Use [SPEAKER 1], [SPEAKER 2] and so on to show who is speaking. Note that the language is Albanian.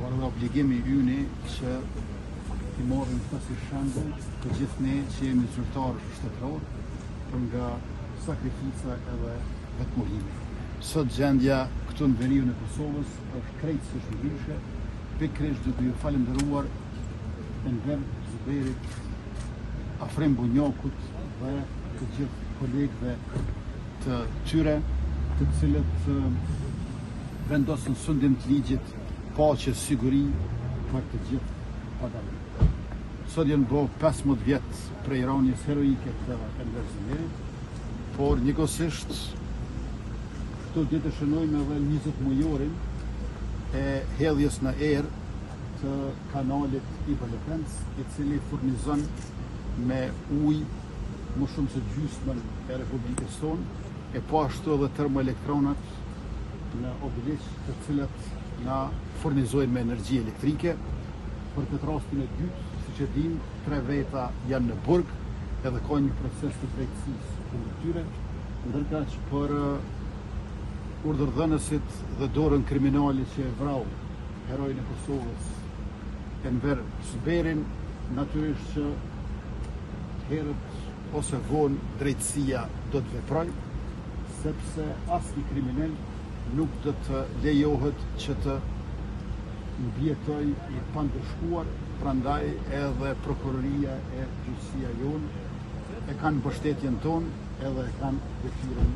[SPEAKER 1] Por obligimi yni që i morëm këtë si shembull të gjithë ne që jemi zyrtarë shtetëror, për nga sakrifica edhe vetëmohimi. Sot gjendja këtu në veriun e Kosovës është krejtësisht ndryshe, pikërisht duke ju falendëruar Enver Zuberit, Afrim Bunjakut dhe të gjithë kolegëve të tyre, të cilët vendosën sundim të ligjit paqe, siguri për të gjithë padarit. Sot janë bo 15 vjetë prej rënies heroike të Enver Zuberit, por njëkohësisht këto ditë shënojmë edhe 20 mujorin e hedhjes në erë të kanalit Ibelefens, i cili furnizon me ujë më shumë se gjysmën e Republikës tonë, e po ashtu edhe termoelektronat në Obiliq, të cilat na furnizojnë me energji elektrike. Për këtë rastin e dytë, siç e dim, 3 veta janë në burg, edhe ka një proces të drejtësisë kundër tyre, ndërkaq për urdhërdhënësit dhe dorën kriminale që e vrau herojin e Kosovës Enver Zuberin, natyrisht që herët ose vonë drejtësia do të veprojë, sepse asnjë kriminal nuk do të lejohet që të mbjetoj i pandërshkuar, prandaj edhe prokuroria e gjyqësia jonë e kanë mbështetjen tonë edhe e kanë dëshirën